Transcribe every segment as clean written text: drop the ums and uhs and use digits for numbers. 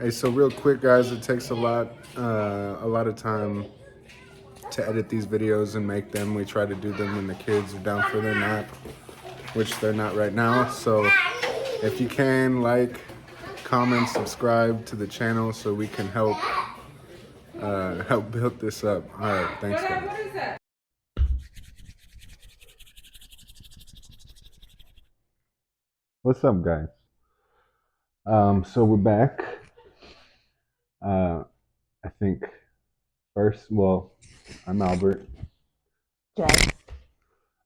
Hey, so real quick, guys, it takes a lot of time to edit these videos and make them. We try to do them when the kids are down for their nap, which they're not right now. So if you can, like, comment, subscribe to the channel so we can help build this up. All right, thanks, guys. What's up, guys? So we're back. Uh, I think first, well, I'm Albert, Jess.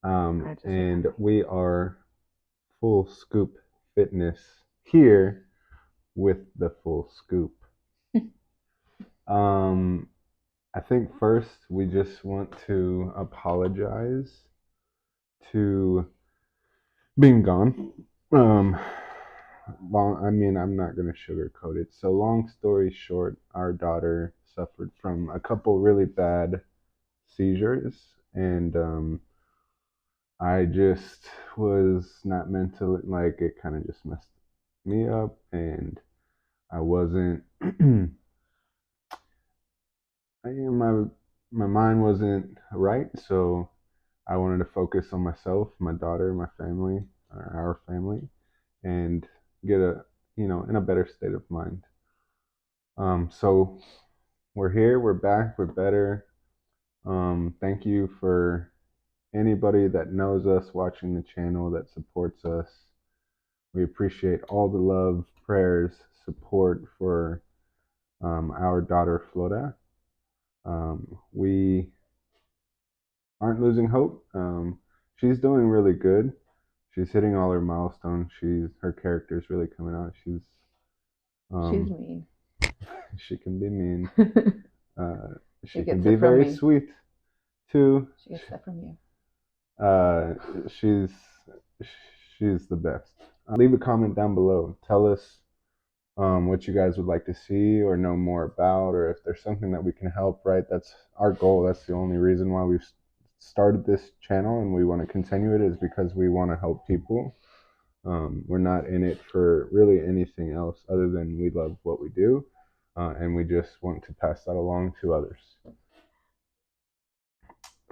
I just and we are Full Scoop Fitness here with the full scoop. Um, I think first we just want to apologize to being gone. Um, I'm not gonna sugarcoat it. So long story short, our daughter suffered from a couple really bad seizures, and I just was not mentally, like, it kind of just messed me up, and I wasn't. My mind wasn't right, so I wanted to focus on myself, my daughter, my family, or our family, and get in a better state of mind. So we're here, we're back, we're better. Thank you for anybody that knows us, watching the channel, that supports us. We appreciate all the love, prayers, support for our daughter Flora. We aren't losing hope. She's doing really good. She's hitting all her milestones. Her character is really coming out. she's Um, mean. she can be mean. Uh, She she can gets be it from very me. sweet too. She gets that from you. Uh, she's she's the best. Leave a comment down below. Tell us what you guys would like to see or know more about, or if there's something that we can help. Right, that's our goal. That's the only reason why we've started this channel, and we want to continue it, is because we want to help people. We're not in it for really anything else other than we love what we do, and we just want to pass that along to others.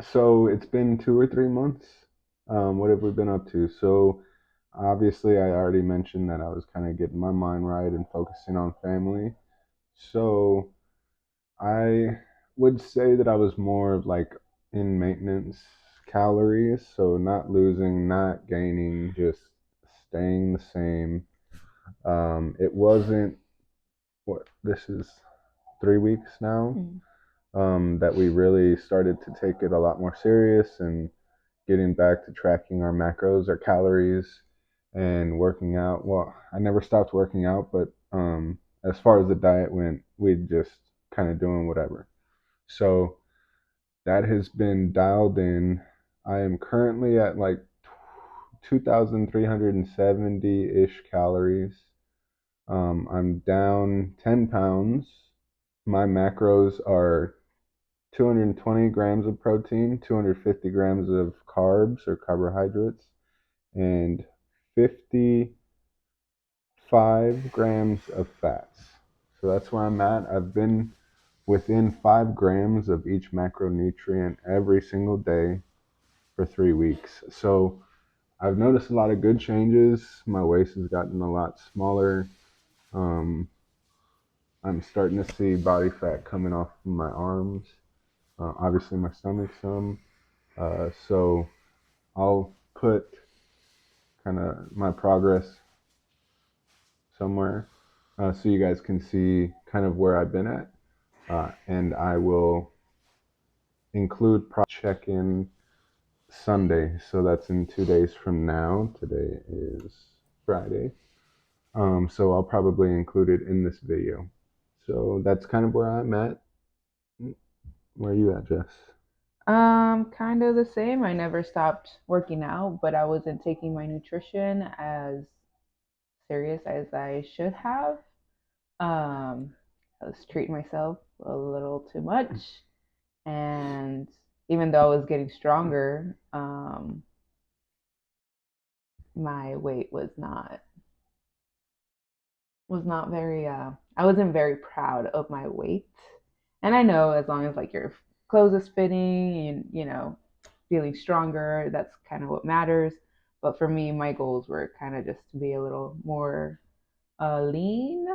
So it's been 2 or 3 months. What have we been up to? So obviously, I already mentioned that I was kind of getting my mind right and focusing on family. So I would say that I was more of like in maintenance calories, so not losing, not gaining, just staying the same. It wasn't what this is 3 weeks now, Mm. that we really started to take it a lot more serious and getting back to tracking our macros, our calories, and working out. Well, I never stopped working out, but as far as the diet went, we just kind of doing whatever. So that has been dialed in. I am currently at like 2,370 ish calories. I'm down 10 pounds. My macros are 220 grams of protein, 250 grams of carbs or carbohydrates, and 55 grams of fats. So that's where I'm at. I've been within 5 grams of each macronutrient every single day for 3 weeks. So I've noticed a lot of good changes. My waist has gotten a lot smaller. Um, I'm starting to see body fat coming off of my arms. Obviously, my stomach some. So I'll put kind of my progress somewhere so you guys can see kind of where I've been at. And I will include check in Sunday. So that's in 2 days from now. Today is Friday. So I'll probably include it in this video. So that's kind of where I'm at. Where are you at, Jess? Kind of the same. I never stopped working out, but I wasn't taking my nutrition as serious as I should have. I was treating myself a little too much, and even though I was getting stronger, my weight was not was not very I wasn't very proud of my weight. And I know as long as like your clothes is fitting and feeling stronger, that's kind of what matters. But for me, my goals were kind of just to be a little more lean.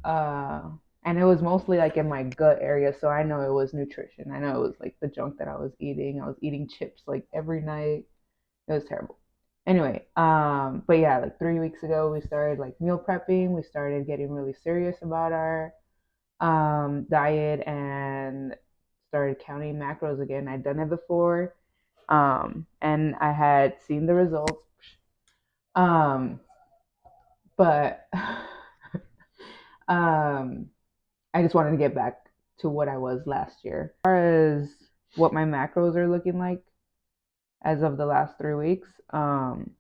Uh and it was mostly like in my gut area, so I know it was nutrition. I know it was like the junk that I was eating. I was eating chips like every night. It was terrible. Anyway, but yeah, like 3 weeks ago, we started like meal prepping. We started getting really serious about our diet and started counting macros again. I'd done it before, and I had seen the results. Um, but um, I just wanted to get back to what I was last year. As far as what my macros are looking like as of the last 3 weeks, I'm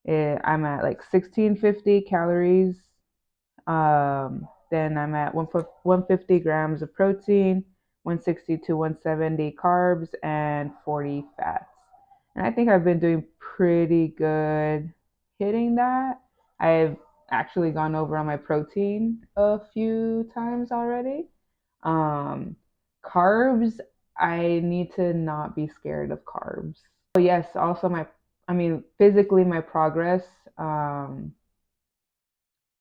at like 1650 calories. Then I'm at 150 grams of protein, 160 to 170 carbs, and 40 fats. And I think I've been doing pretty good hitting that. I've actually gone over on my protein a few times already. Um, Carbs, I need to not be scared of carbs. Oh yes, also I mean, physically my progress.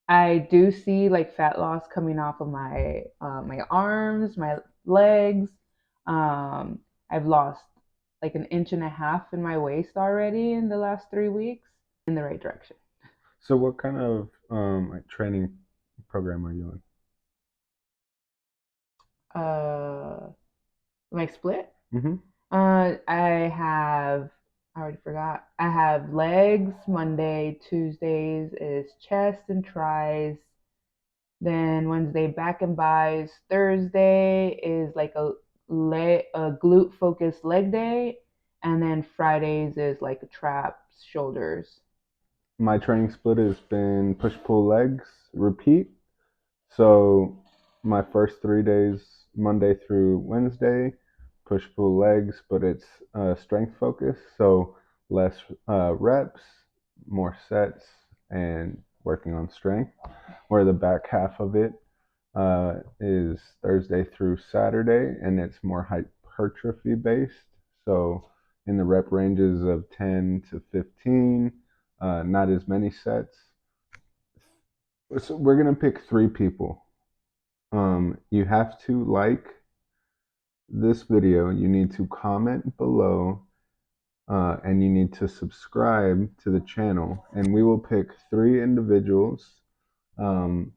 I do see like fat loss coming off of my arms, my legs. Um, I've lost like an inch and a half in my waist already in the last 3 weeks in the right direction. So what kind of like training program are you Uh, my split. on? Mm-hmm. I already forgot. I have legs. Monday, Tuesdays is chest and tris. Then Wednesday back and buys. Thursday is like a glute focused leg day, and then Fridays is like a traps, shoulders. My training split has been push pull legs, repeat. So my first 3 days, Monday through Wednesday, push pull legs, but it's strength focus. So less reps, more sets, and working on strength. Where the back half of it is Thursday through Saturday, and it's more hypertrophy based. So in the rep ranges of 10 to 15, not as many sets. So we're gonna pick 3 people. You have to like this video. You need to comment below, and you need to subscribe to the channel. And we will pick 3 individuals. Um,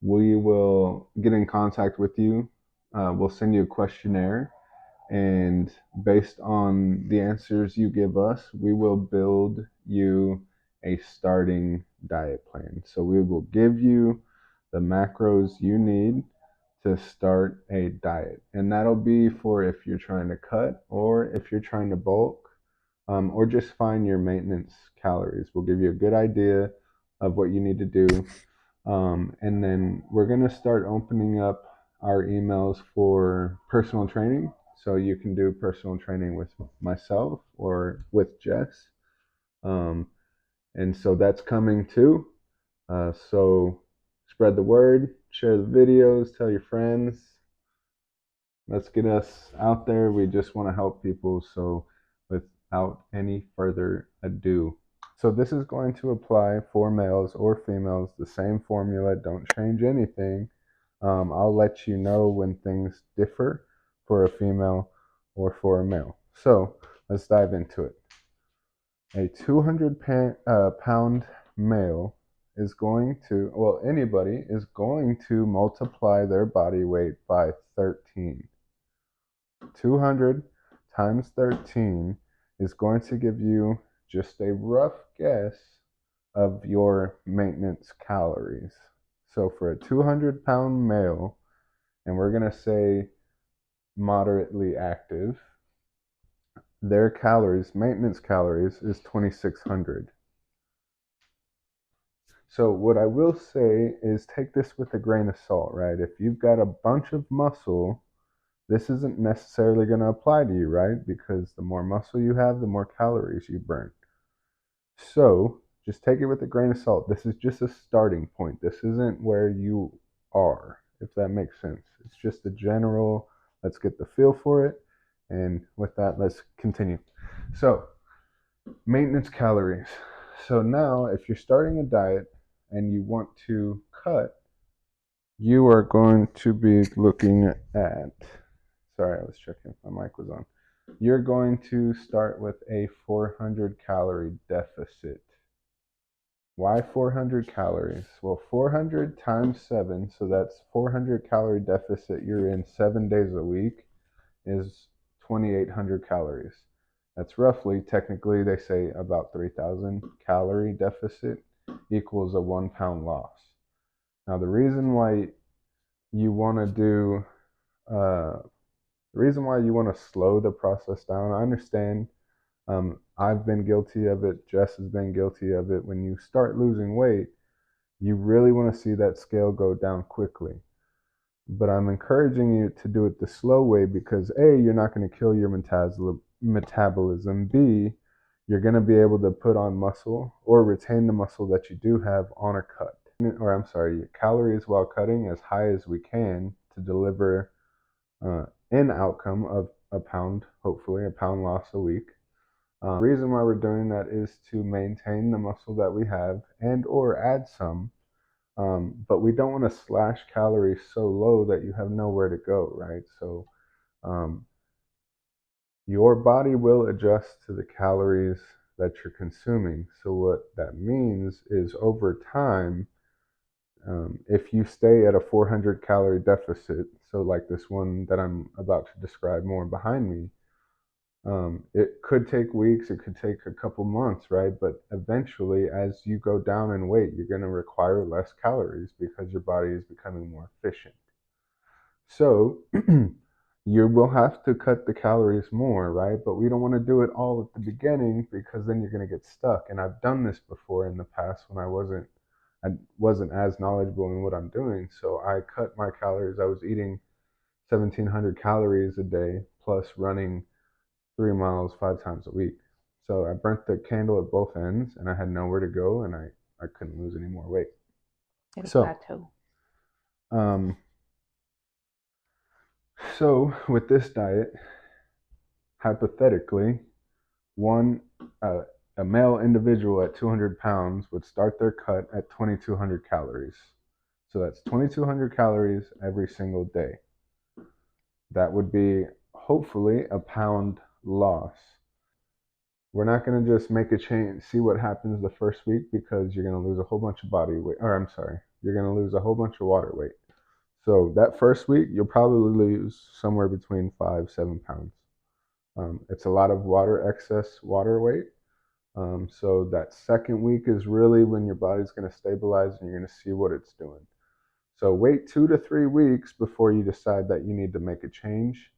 we will get in contact with you. We'll send you a questionnaire, and based on the answers you give us, we will build you a starting diet plan. So we will give you the macros you need to start a diet. And that'll be for if you're trying to cut or if you're trying to bulk, or just find your maintenance calories. We'll give you a good idea of what you need to do. And then we're going to start opening up our emails for personal training. So you can do personal training with myself or with Jess. Um, and so that's coming too. So spread the word, share the videos, tell your friends. Let's get us out there. We just want to help people. So without any further ado, so this is going to apply for males or females, the same formula. Don't change anything. I'll let you know when things differ for a female or for a male. So let's dive into it. A 200 pound male is going to, well, anybody is going to multiply their body weight by 13. 200 times 13 is going to give you just a rough guess of your maintenance calories. So for a 200-pound male, and we're going to say moderately active, their calories, maintenance calories, is 2,600. So what I will say is take this with a grain of salt, right? If you've got a bunch of muscle, this isn't necessarily going to apply to you, right? Because the more muscle you have, the more calories you burn. So just take it with a grain of salt. This is just a starting point. This isn't where you are, if that makes sense. It's just a general, let's get the feel for it. And with that, let's continue. So, maintenance calories. So now, if you're starting a diet and you want to cut, you are going to be looking at, sorry, I was checking if my mic was on. You're going to start with a 400 calorie deficit. Why 400 calories? Well, 400 times 7, so that's 400 calorie deficit you're in 7 days a week, is 2,800 calories. That's roughly, technically, they say about 3,000 calorie deficit equals a 1 pound loss. Now, the reason why you want to do, the reason why you want to slow the process down, I understand. I've been guilty of it. Jess has been guilty of it. When you start losing weight, you really want to see that scale go down quickly. But I'm encouraging you to do it the slow way because A, you're not going to kill your metabolism. B, you're going to be able to put on muscle or retain the muscle that you do have on a cut. Or I'm sorry, calories while cutting as high as we can to deliver an outcome of a pound, hopefully a pound loss a week. The reason why we're doing that is to maintain the muscle that we have and or add some. But we don't want to slash calories so low that you have nowhere to go, right? So your body will adjust to the calories that you're consuming. So what that means is over time, if you stay at a 400 calorie deficit, so like this one that I'm about to describe more behind me, it could take weeks, it could take a couple months, right? But eventually, as you go down in weight, you're going to require less calories because your body is becoming more efficient. So you will have to cut the calories more, right? But we don't want to do it all at the beginning because then you're going to get stuck. And I've done this before in the past when I wasn't as knowledgeable in what I'm doing. So I cut my calories. I was eating 1,700 calories a day plus running 3 miles 5 times a week. So I burnt the candle at both ends and I had nowhere to go and I couldn't lose any more weight. Hit a So, plateau. um, so with this diet, hypothetically, one a male individual at 200 pounds would start their cut at 2,200 calories. So that's 2,200 calories every single day. That would be hopefully a pound loss. We're not going to just make a change, see what happens the first week because you're going to lose a whole bunch of body weight. Or I'm sorry, you're going to lose a whole bunch of water weight. So that first week, you'll probably lose somewhere between 5-7 pounds. It's a lot of excess water weight. So that second week is really when your body's going to stabilize and you're going to see what it's doing. So wait 2 to 3 weeks before you decide that you need to make a change.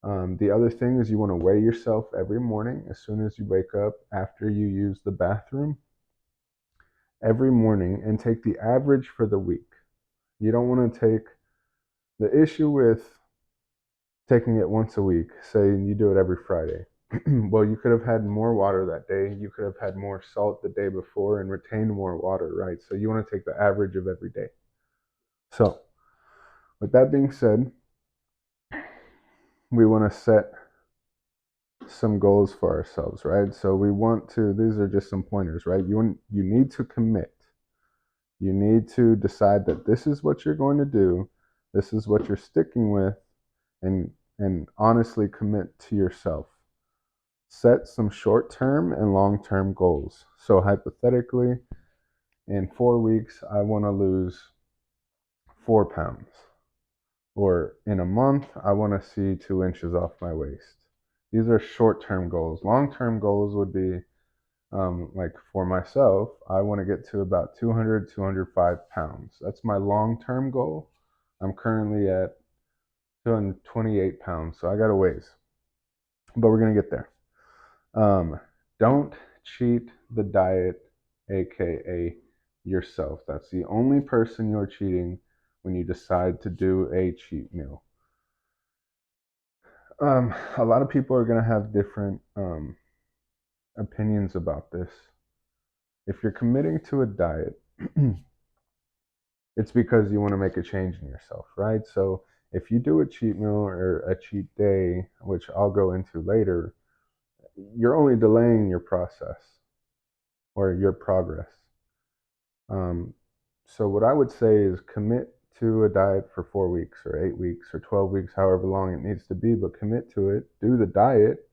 The other thing is you want to weigh yourself every morning as soon as you wake up after you use the bathroom every morning and take the average for the week. You don't want to take the issue with taking it once a week, say you do it every Friday. Well, you could have had more water that day. You could have had more salt the day before and retained more water, right? So you want to take the average of every day. So, with that being said, we want to set some goals for ourselves, right? So we want to, these are just some pointers, right? You need to commit. You need to decide that this is what you're going to do, this is what you're sticking with, and honestly commit to yourself. Set some short-term and long-term goals. So hypothetically, in 4 weeks, I want to lose 4 pounds. Or in a month, I want to see 2 inches off my waist. These are short-term goals. Long-term goals would be, like for myself, I want to get to about 200, 205 pounds. That's my long-term goal. I'm currently at 228 pounds, so I got a ways. But we're going to get there. Don't cheat the diet, aka yourself. That's the only person you're cheating when you decide to do a cheat meal. A lot of people are going to have different opinions about this. If you're committing to a diet, it's because you want to make a change in yourself, right? So if you do a cheat meal or a cheat day, which I'll go into later, you're only delaying your process or your progress. Um, so what I would say is commit to a diet for 4 weeks or 8 weeks or 12 weeks, however long it needs to be, but commit to it, do the diet,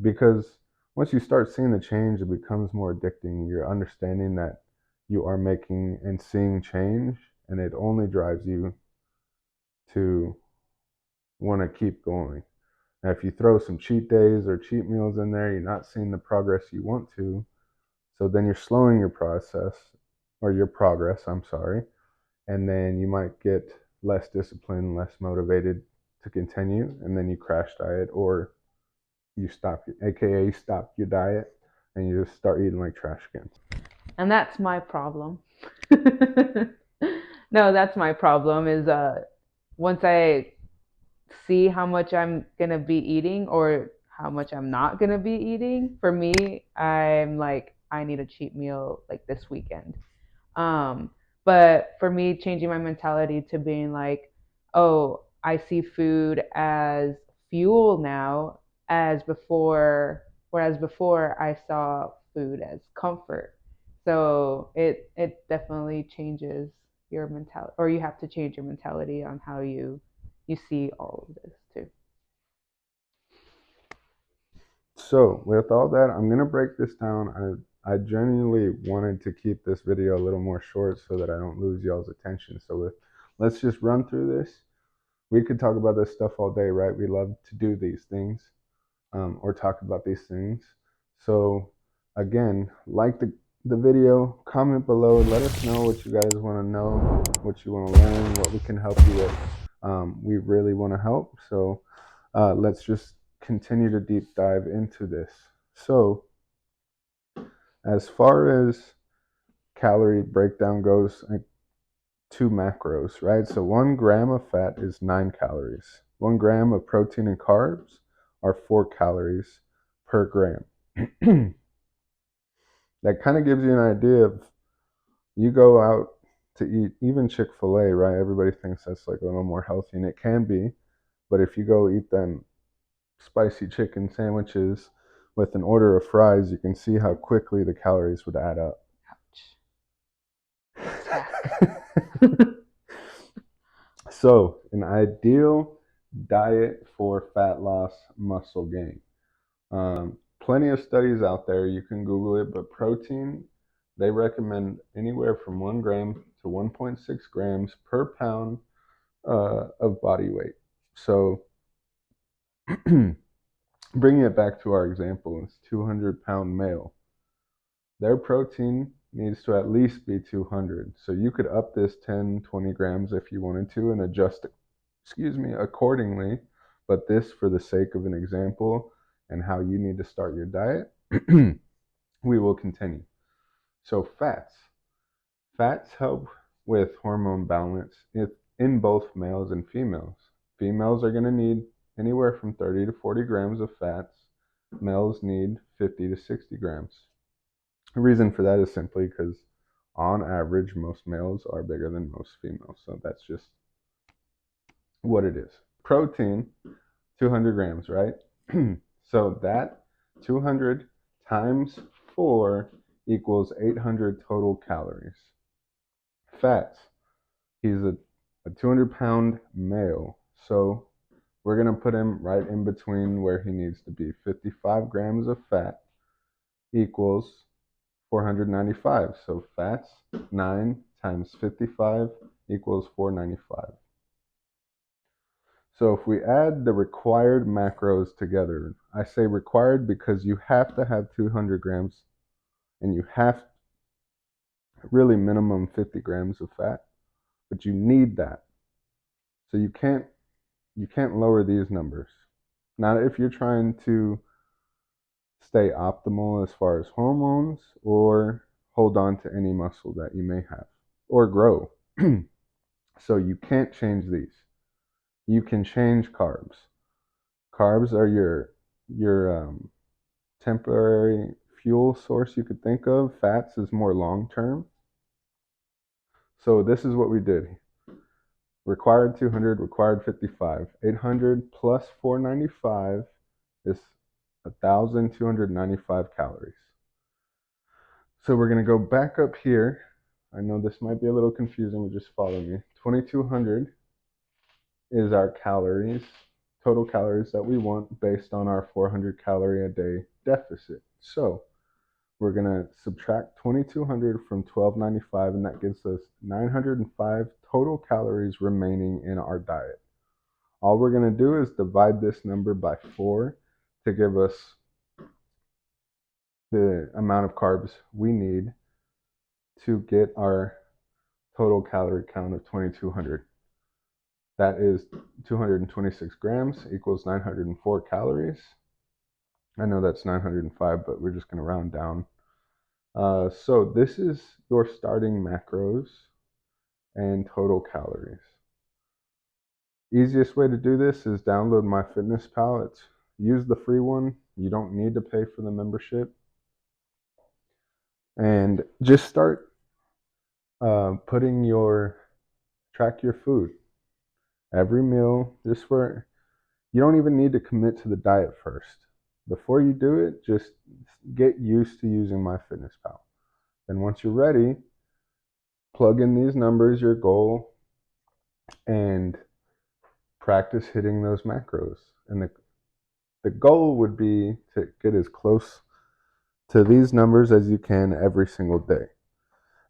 because once you start seeing the change, it becomes more addicting. You're understanding that you are making and seeing change, and it only drives you to want to keep going. Now, if you throw some cheat days or cheat meals in there, you're not seeing the progress you want to. So then you're slowing your process or your progress, I'm sorry. And then you might get less disciplined, less motivated to continue. And then you crash diet or you stop, AKA stop your diet and you just start eating like trash cans. And that's my problem. No, that's my problem is once I see how much I'm gonna be eating or how much I'm not gonna be eating, for me, I'm like, I need a cheat meal like this weekend. Um, but for me, changing my mentality to being like, oh, I see food as fuel now, as before, whereas before I saw food as comfort. So it definitely changes your mentality, or you have to change your mentality on how you see all of this too. So with all that, I'm gonna break this down. I genuinely wanted to keep this video a little more short so that I don't lose y'all's attention. Let's just run through this. We could talk about this stuff all day, right? We love to do these things, or talk about these things. So again, like the video, comment below, let us know what you guys want to know, what you want to learn, what we can help you with. We really want to help. So let's just continue to deep dive into this. So as far as calorie breakdown goes, like, two macros, right? So 1 gram of fat is 9 calories. 1 gram of protein and carbs are 4 calories per gram. That kind of gives you an idea of, you go out to eat, even Chick-fil-A, right? Everybody thinks that's like a little more healthy, and it can be. But if you go eat them spicy chicken sandwiches with an order of fries, you can see how quickly the calories would add up. Ouch. So, an ideal diet for fat loss, muscle gain. Plenty of studies out there. You can Google it, but protein, they recommend anywhere from 1 gram to 1.6 grams per pound of body weight. So, bringing it back to our example, it's 200-pound male. Their protein needs to at least be 200. So you could up this 10, 20 grams if you wanted to and adjust it, accordingly. But this, for the sake of an example and how you need to start your diet, we will continue. So fats. Fats help with hormone balance in both males and females. Females are going to need anywhere from 30 to 40 grams of fats. Males need 50 to 60 grams. The reason for that is simply because on average, most males are bigger than most females. So that's just what it is. Protein, 200 grams, right? So that 200 times 4 equals 800 total calories. Fats, he's a 200-pound male. So we're going to put him right in between where he needs to be. 55 grams of fat equals 495. So fats, 9 times 55 equals 495. So if we add the required macros together, I say required because you have to have 200 grams and you have really minimum 50 grams of fat, but you need that. So you can't lower these numbers. Not if you're trying to stay optimal as far as hormones or hold on to any muscle that you may have or grow. So you can't change these. You can change carbs. Carbs are your temporary fuel source you could think of. Fats is more long term. So this is what we did. Required 200, required 55. 800 plus 495 is 1,295 calories. So we're going to go back up here. I know this might be a little confusing, but just follow me. 2,200 is our calories, total calories that we want based on our 400 calorie a day deficit. So we're going to subtract 2,200 from 1,295, and that gives us 905 total calories remaining in our diet. All we're going to do is divide this number by 4 to give us the amount of carbs we need to get our total calorie count of 2,200. That is 226 grams equals 904 calories. I know that's 905, but we're just going to round down. So this is your starting macros and total calories. Easiest way to do this is download MyFitnessPal. Use the free one. You don't need to pay for the membership. And just start track your food. Every meal, just where you don't even need to commit to the diet first. Before you do it, just get used to using MyFitnessPal. And once you're ready, plug in these numbers, your goal, and practice hitting those macros. And the goal would be to get as close to these numbers as you can every single day.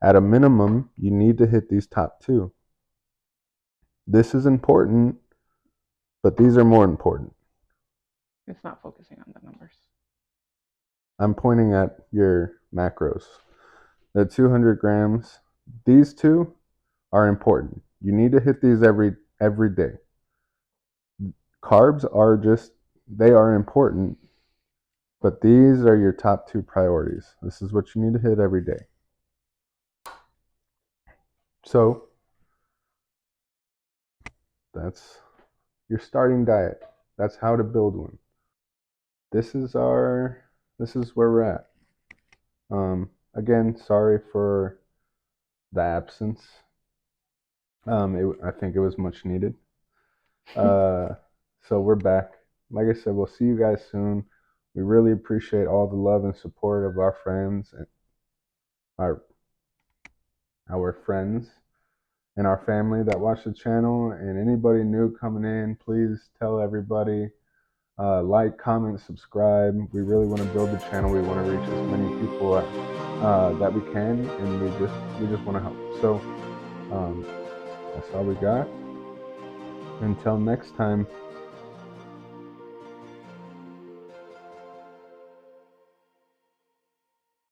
At a minimum, you need to hit these top 2. This is important, but these are more important. It's not focusing on the numbers. I'm pointing at your macros. The 200 grams, these 2 are important. You need to hit these every day. Carbs they are important, but these are your top 2 priorities. This is what you need to hit every day. So that's your starting diet. That's how to build one. This is where we're at. Again, sorry for the absence. I think it was much needed. So we're back. Like I said, we'll see you guys soon. We really appreciate all the love and support of our friends and our friends and our family that watch the channel. And anybody new coming in, please tell everybody. Like, comment, subscribe. We really want to build the channel. We want to reach as many people that we can, and we just want to help. So that's all we got. Until next time.